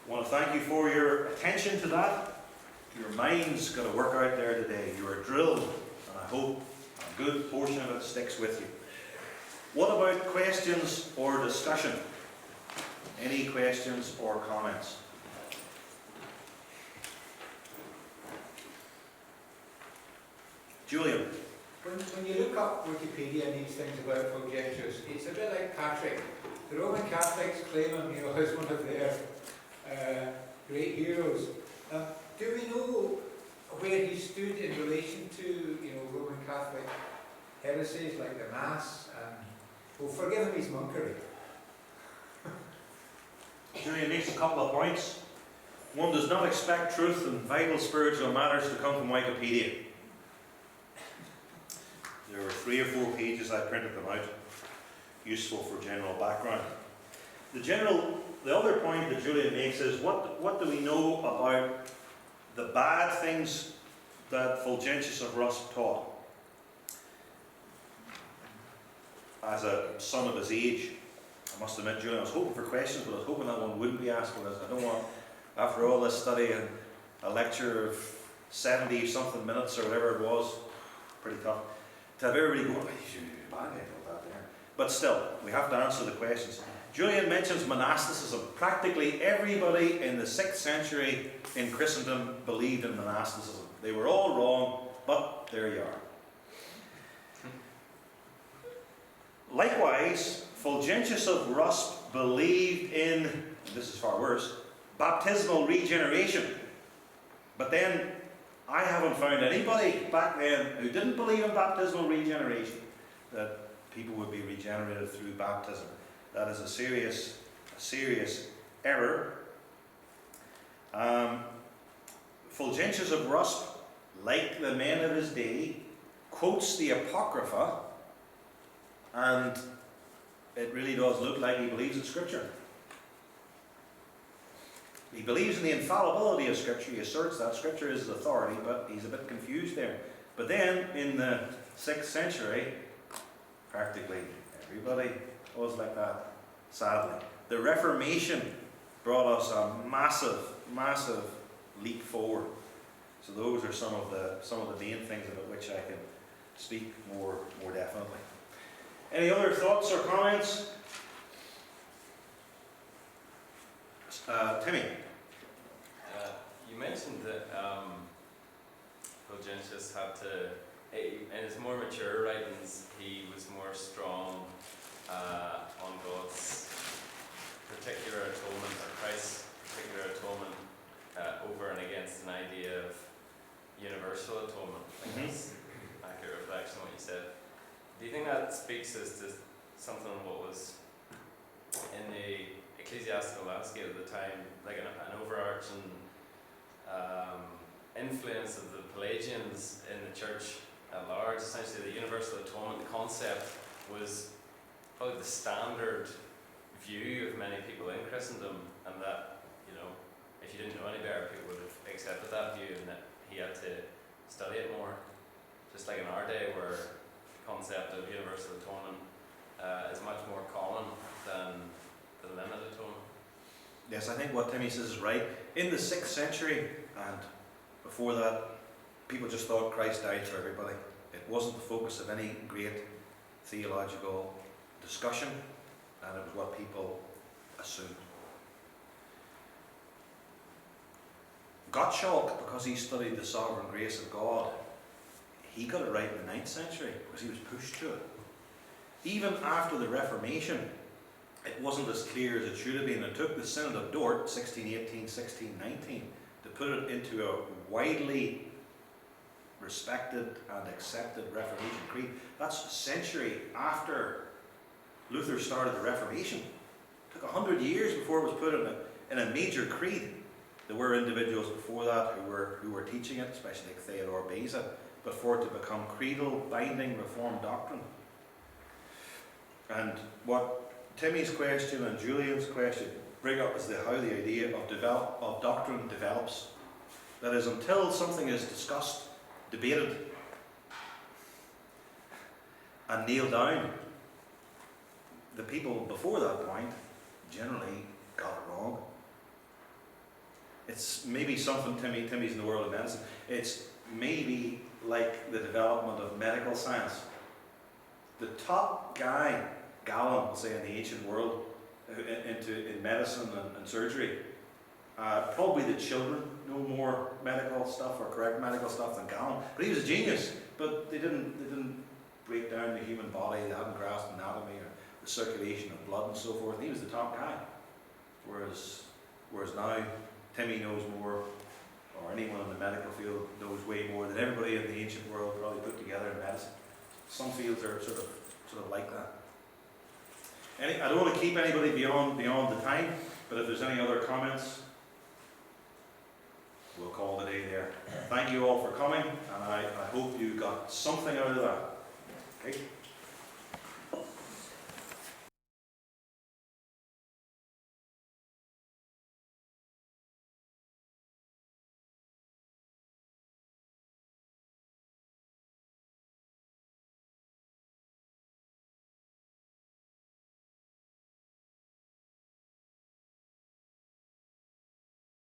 I want to thank you for your attention to that. Your mind's got to work out there today. You are drilled, and I hope a good portion of it sticks with you. What about questions or discussion? Any questions or comments? Julian. When you look up Wikipedia and these things about Fulgentius, it's a bit like Patrick. The Roman Catholics claim him, as one of their great heroes. Do we know where he stood in relation to, Roman Catholic heresies like the Mass? Well, forgive him his monkery. Julian makes a couple of points. One does not expect truth in vital spiritual matters to come from Wikipedia. There were 3 or 4 pages, I printed them out, useful for general background. The other point that Julian makes is, what do we know about the bad things that Fulgentius of Ruspe taught as a son of his age? I must admit, Julian, I was hoping for questions, but I was hoping that one wouldn't be asked, because I don't want, after all this study and a lecture of 70-something minutes or whatever it was, pretty tough, to have everybody going, bad about that there. But still, we have to answer the questions. Julian mentions monasticism. Practically everybody in the 6th century in Christendom believed in monasticism. They were all wrong, but there you are. Likewise, Fulgentius of Ruspe believed in, and this is far worse, baptismal regeneration. But then, I haven't found anybody back then who didn't believe in baptismal regeneration, that people would be regenerated through baptism. That is a serious error. Fulgentius of Ruspe, like the men of his day, quotes the Apocrypha, and it really does look like he believes in Scripture. He believes in the infallibility of Scripture. He asserts that Scripture is his authority, but he's a bit confused there. But then, in the 6th century, practically everybody was like that, sadly. The Reformation brought us a massive leap forward. So those are some of the main things about which I can speak more definitely. Any other thoughts or comments? Timmy. You mentioned that Fulgentius had to, in his more mature writings, he was more strong on God's particular atonement, or Christ's particular atonement, over and against an idea of universal atonement. I think that's an accurate reflection on what you said. Do you think that speaks as to something of what was in the ecclesiastical landscape at the time, like an overarching influence of the Pelagians in the church at large? Essentially, the universal atonement concept was probably the standard view of many people in Christendom, and that, if you didn't know any better, people would have accepted that view, and that he had to study it more. Just like in our day, where the concept of universal atonement is much more common than the limited atonement. Yes, I think what Timmy says is right. In the 6th century, and before that, people just thought Christ died for everybody. It wasn't the focus of any great theological discussion, and it was what people assumed. Gottschalk, because he studied the sovereign grace of God, he got it right in the 9th century, because he was pushed to it. Even after the Reformation, it wasn't as clear as it should have been. It took the Synod of Dort, 1618, 1619, to put it into a widely respected and accepted Reformation creed. That's a century after Luther started the Reformation. It took 100 years before it was put in a major creed. There were individuals before that who were teaching it, especially like Theodore Beza, but for it to become creedal, binding, Reformed doctrine. And what Timmy's question and Julian's question bring up is how the idea of doctrine develops. That is, until something is discussed, debated, and nailed down, the people before that point generally got it wrong. it's maybe something, Timmy's in the world of medicine, it's maybe like the development of medical science. The top guy, Galen, say in the ancient world, in medicine and surgery, probably the children know more medical stuff or correct medical stuff than Galen. But he was a genius. But they didn't break down the human body. They hadn't grasped anatomy or the circulation of blood and so forth. And he was the top guy. Whereas now Timmy knows more, or anyone in the medical field knows way more than everybody in the ancient world probably put together in medicine. Some fields are sort of like that. I don't want to keep anybody beyond the time, but if there's any other comments, we'll call the day there. Thank you all for coming, and I hope you got something out of that. Okay?